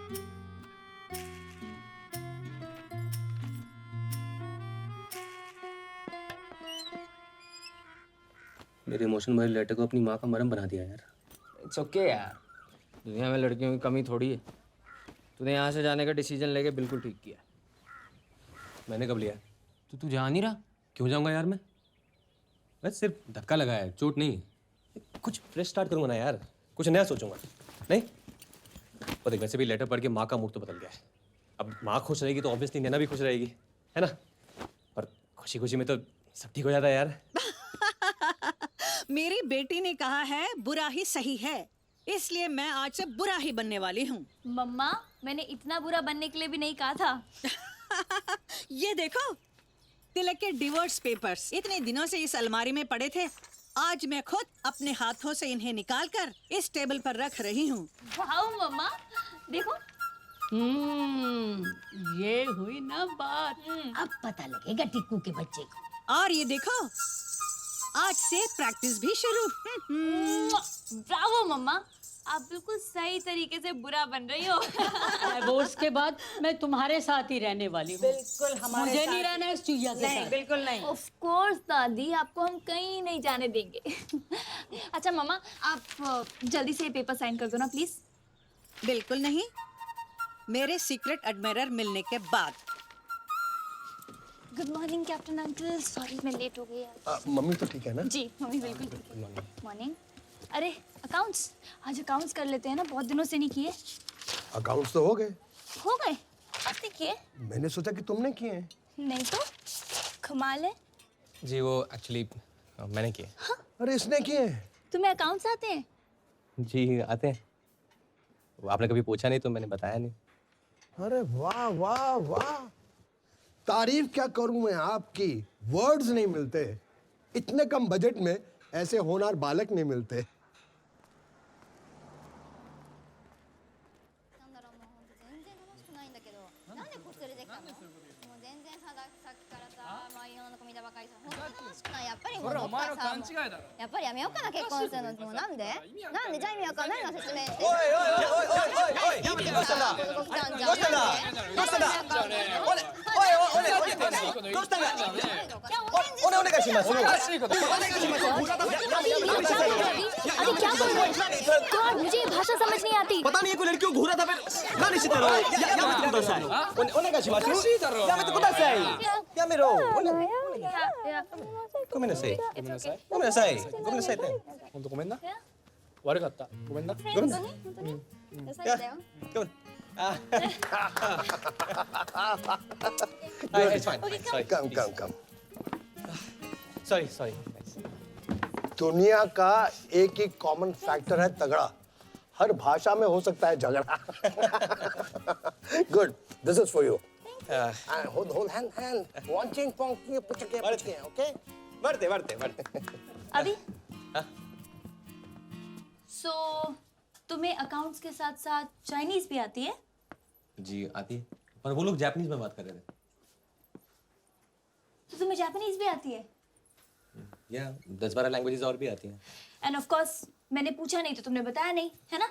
मेरे इमोशन भरे लेटर को अपनी माँ का मरहम बना दिया यार। इट्स ओके यार, दुनिया में लड़कियों की कमी थोड़ी है। तूने यहाँ से जाने का डिसीजन लेके बिल्कुल ठीक किया। मैंने कब लिया? तो तू जा नहीं रहा? क्यों जाऊंगा यार मैं? बस सिर्फ धक्का लगा है, चोट नहीं। कुछ फ्रेश स्टार्ट करूंगा ना यार, कुछ नया सोचूंगा। नहीं और देख, वैसे भी लेटर पढ़ के माँ का मूड तो बदल गया है। अब माँ खुश रहेगी तो ऑब्वियसली नैना भी खुश रहेगी, है ना? पर खुशी खुशी में तो सब ठीक हो जाता है यार। मेरी बेटी ने कहा है बुरा ही सही है, इसलिए मैं आज से बुरा ही बनने वाली हूँ। मम्मा, मैंने इतना बुरा बनने के लिए भी नहीं कहा था। ये देखो, तिलक के डिवोर्स पेपर्स इतने दिनों से इस अलमारी में पड़े थे। आज मैं खुद अपने हाथों से इन्हें निकालकर इस टेबल पर रख रही हूँ। वाओ मम्मा, देखो। ये हुई ना बात। अब पता लगेगा टिक्कू के बच्चे को। और ये देखो, आज से प्रैक्टिस भी शुरू। ब्रावो मम्मा, आप बिल्कुल सही तरीके से बुरा बन रही हो। डिवोर्स के बाद मैं तुम्हारे साथ ही रहने वाली हूँ। बिल्कुल हमारे मुझे साथ। नहीं रहना इस चुईया के नहीं, साथ। बिल्कुल नहीं। ऑफ कोर्स दादी, आपको हम कहीं नहीं जाने देंगे। अच्छा मम्मा, आप जल्दी से पेपर साइन कर दो ना प्लीज। बिल्कुल नहीं, मेरे सीक्रेट एडमायरर मिलने के बाद। Good morning captain uncle, sorry मैं लेट हो गई आज। मम्मी तो ठीक है ना? जी मम्मी बिल्कुल ठीक है। मॉर्निंग। अरे अकाउंट्स, आज अकाउंट्स कर लेते हैं ना, बहुत दिनों से नहीं किए। अकाउंट्स तो हो गए। हो गए? आपने किए? मैंने सोचा कि तुमने किए हैं। नहीं तो कमाल है। जी वो एक्चुअली मैंने किए। अरे इसने किए हैं। तुम्हें अकाउंट्स आते हैं? जी आते हैं, वो आपने कभी पूछा नहीं तो मैंने बताया नहीं। अरे वाह वाह वाह, तारीफ क्या करूं मैं आपकी, वर्ड्स नहीं मिलते। इतने कम बजट में ऐसे होनहार बालक नहीं मिलते। अरे क्या बोल रहे हैं? गॉड, मुझे ये भाषा समझ नहीं आती। पता नहीं कोई लड़कियों घूरा था फिर ना नहीं सीता रहो ओने का शिमाशु या मैं तो कुछ say या मेरो come in say come in say come in say本当ごめんな。悪かった。ごめんな。come in come in it's fine sorry come sorry दुनिया का एक ही कॉमन फैक्टर है तगड़ा, हर भाषा में हो सकता है झगड़ा। Good, this is for you. hold hand watching पंक्ति पुछ के ओके बढ़ते अभी सो तुम्हें अकाउंट्स के साथ साथ चाइनीज भी आती है? जी आती है, पर वो लोग जापानीज में बात कर रहे थे। तो तुम्हें जापानीज भी आती है? या 10-12 लैंग्वेजेस और भी आती हैं। एंड ऑफ कोर्स मैंने पूछा नहीं तो तुमने बताया नहीं, है ना?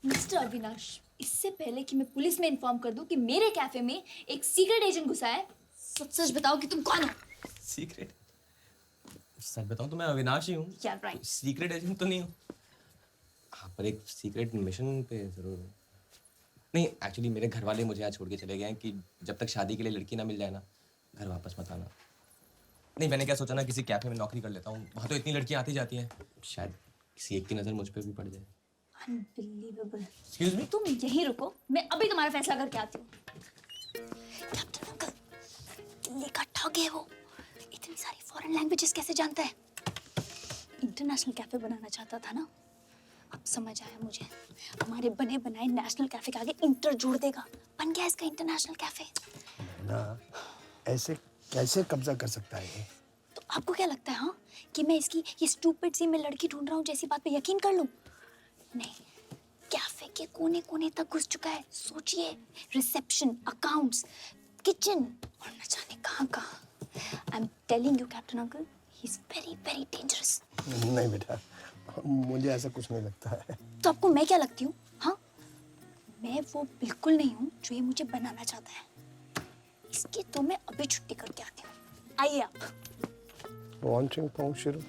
मिस्टर अविनाश, इससे पहले कि मैं पुलिस में इन्फॉर्म कर दूं कि मेरे कैफे में एक सीक्रेट एजेंट घुसा है, सच बताओ कि तुम कौन हो? सीक्रेट? सच बताऊं तो मैं अविनाश ही हूँ। Yeah, right. सीक्रेट एजेंट तो नहीं हूँ। हाँ, पर एक सीक्रेट मिशन पे जरूर हूँ। नहीं, एक्चुअली मेरे घर वाले मुझे यहाँ छोड़ के चले गए हैं कि जब तक शादी के लिए लड़की ना मिल जाए ना, घर वापस मत आना। नहीं, मैंने क्या सोचा ना, किसी कैफे में नौकरी कर लेता हूँ, वहाँ तो इतनी लड़कियाँ आती जाती हैं, शायद किसी एक की नज़र मुझ पे भी पड़ जाए। Unbelievable. Excuse me? तुम यहीं रुको, मैं अभी तुम्हारा फैसला करके आती हूँ। कैप्टन अंकल, दिल्ली का ठग है वो, इतनी सारी फॉरेन लैंग्वेजेस कैसे जानता है? इंटरनेशनल कैफे बनाना चाहता था ना, अब समझ आया मुझे। हमारे बने बनाए नेशनल कैफे के आगे इंटर जोड़ देगा, बन गया इसका इंटरनेशनल कैफे। ना ऐसे कैसे कब्जा कर सकता है ये? तो आपको क्या लगता है हाँ, कि मैं इसकी ये स्टूपिड सी मैं लड़की ढूंढ रहा हूँ जैसी बात पे यकीन कर लूँ? नहीं, कैफे के कोने कोने तक घुस चुका है। सोचिए, रिसेप्शन, अकाउंट्स, किचन और न जाने कहाँ कहाँ। I am telling you captain uncle, he is very very dangerous. नहीं बेटा, मुझे ऐसा कुछ नहीं लगता है। तो आपको मैं क्या लगती हूँ हाँ? मैं वो बिल्कुल नहीं हूँ जो ये मुझे बनाना चाहता है। इसकी तो मैं अभी छुट्टी करके आती हूँ। आइए आप। वांचिंग पोंशिरो।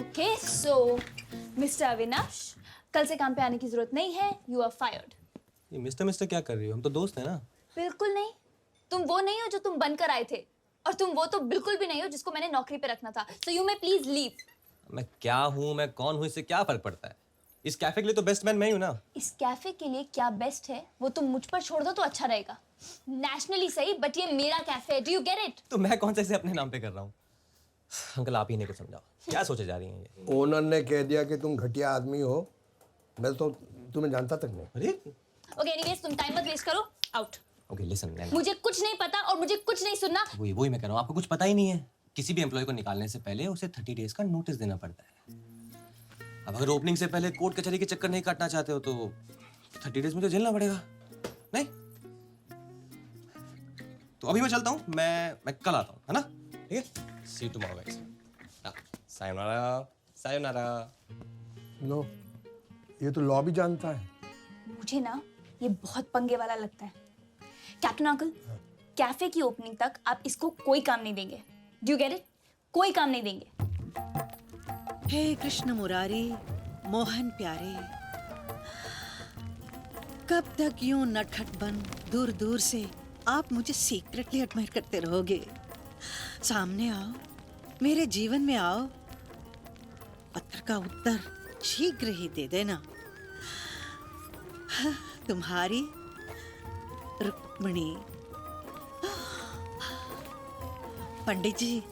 ओके सो मिस्टर अविनाश, कल से काम पे आने की जरूरत नहीं है। You are fired. ये मिस्टर क्या कर रही हो? हम तो दोस्त हैं ना। बिल्कुल नहीं। तुम वो नहीं हो जो तुम बनकर आए थे, और तुम वो तो बिल्कुल भी नहीं हो जिसको मैंने नौकरी पे रखना था। So you may please leave. मैं क्या हूँ, मैं कौन हूँ, इससे क्या फर्क पड़ता है? इस कैफे के लिए तो बेस्ट मैन मैं ही हूँ ना। इस कैफे के लिए क्या बेस्ट है वो तुम मुझ पर छोड़ दो तो अच्छा रहेगा। नेशनली सही, बट ये मेरा कैफे है। Do you get it? तो मैं कौन सा इसे अपने नाम पे कर रहा हूँ? अंकल आप ही ने कुछ समझाओ, क्या सोचे जा रही हैं ये? ओनर ने कह दिया कि तुम घटिया आदमी हो। मैं तो तुम्हें जानता तक नहीं। अरे ओके एनीवेज, तुम टाइम मत वेस्ट करो। आउट। ओके लिसन, मुझे कुछ नहीं पता और मुझे कुछ नहीं सुनना। वही मैं कह रहा हूँ, आपको कुछ पता ही नहीं है। किसी भी एम्प्लॉय को निकालने से पहले उसे 30 डेज का नोटिस देना पड़ता है। अब अगर ओपनिंग से पहले कोर्ट कचहरी के चक्कर नहीं काटना चाहते हो तो 30 डेज में तो झेलना पड़ेगा। नहीं तो अभी मैं चलता हूँ, मैं कल आता हूँ, है ना? ठीक है, see you tomorrow guys. Sayonara sayonara. लो, ये तो लॉ भी जानता है। मुझे ना ये बहुत पंगे वाला लगता है। कैप्टन अंकल, कैफे की ओपनिंग तक आप इसको कोई काम नहीं देंगे। Do you get it? कोई काम नहीं देंगे। हे कृष्ण मुरारी मोहन प्यारे, कब तक यूं नटखट बन दूर दूर से आप मुझे सीक्रेटली एडमायर करते रहोगे? सामने आओ, मेरे जीवन में आओ। पत्र का उत्तर शीघ्र ही दे देना। तुम्हारी रुक्मिणी। पंडित जी।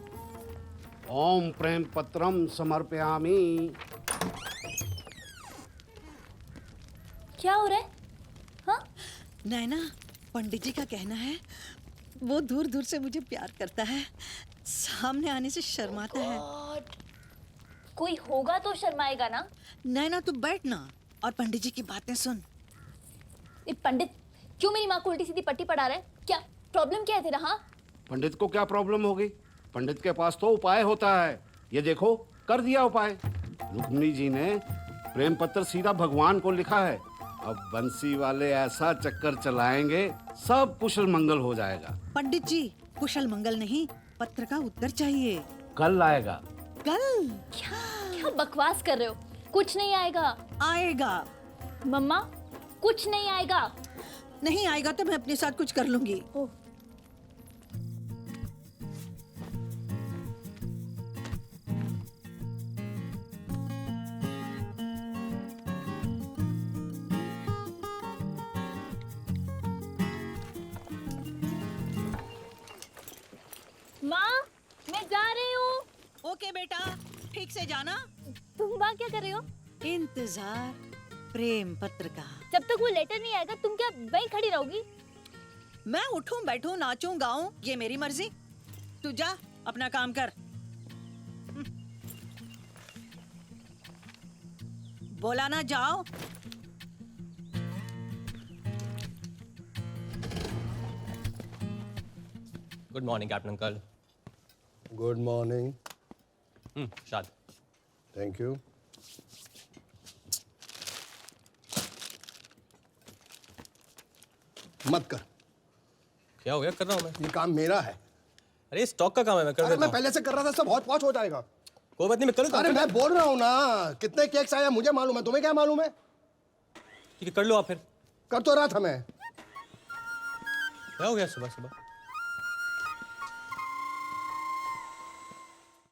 ओम प्रेम पत्रम समर्पयामि। क्या हो रहा है? हाँ? नैना, पंडित जी का कहना है वो दूर दूर से मुझे प्यार करता है, सामने आने से शर्माता है। God, कोई होगा तो शर्माएगा ना। नैना तू बैठ ना और पंडित जी की बातें सुन। ये पंडित क्यों मेरी माँ को उल्टी सीधी पट्टी पढ़ा रहा है? क्या प्रॉब्लम क्या है तेरा? हाँ, पंडित को क्या प्रॉब्लम होगी? पंडित के पास तो उपाय होता है। ये देखो, कर दिया उपाय। रुक्मिणी जी ने प्रेम पत्र सीधा भगवान को लिखा है। अब बंसी वाले ऐसा चक्कर चलाएंगे, सब कुशल मंगल हो जाएगा। पंडित जी, कुशल मंगल नहीं, पत्र का उत्तर चाहिए। कल आएगा। कल? क्या बकवास कर रहे हो? कुछ नहीं आएगा। आएगा। मम्मा, कुछ नहीं आएगा। नहीं आएगा तो मैं अपने साथ कुछ कर लूंगी। माँ, मैं जा रही हूँ। ओके बेटा, ठीक से जाना। तुम वहाँ क्या कर रही हो? इंतजार प्रेम पत्र का। जब तक वो लेटर नहीं आएगा तुम क्या वहीं खड़ी रहोगी? मैं उठूं बैठूं नाचूं गाऊं ये मेरी मर्जी। तू जा अपना काम कर। बोला ना जाओ। Good morning captain uncle. Good morning. शाद। Thank you. मत कर। क्या हो गया? कर रहा हूँ मैं। ये काम मेरा है। अरे स्टॉक का काम है, मैं कर अरे देता मैं हूँ। पहले से कर रहा था, सब हौच पौच हो जाएगा। कोई बात नहीं, मैं कर अरे मैं बोल रहा हूँ ना, कितने केक्स आया मुझे मालूम है, तुम्हें क्या मालूम है? ठीक है, कर लो आप फिर। कर तो रहा था मैं। क्या हो गया सुबह सुबह?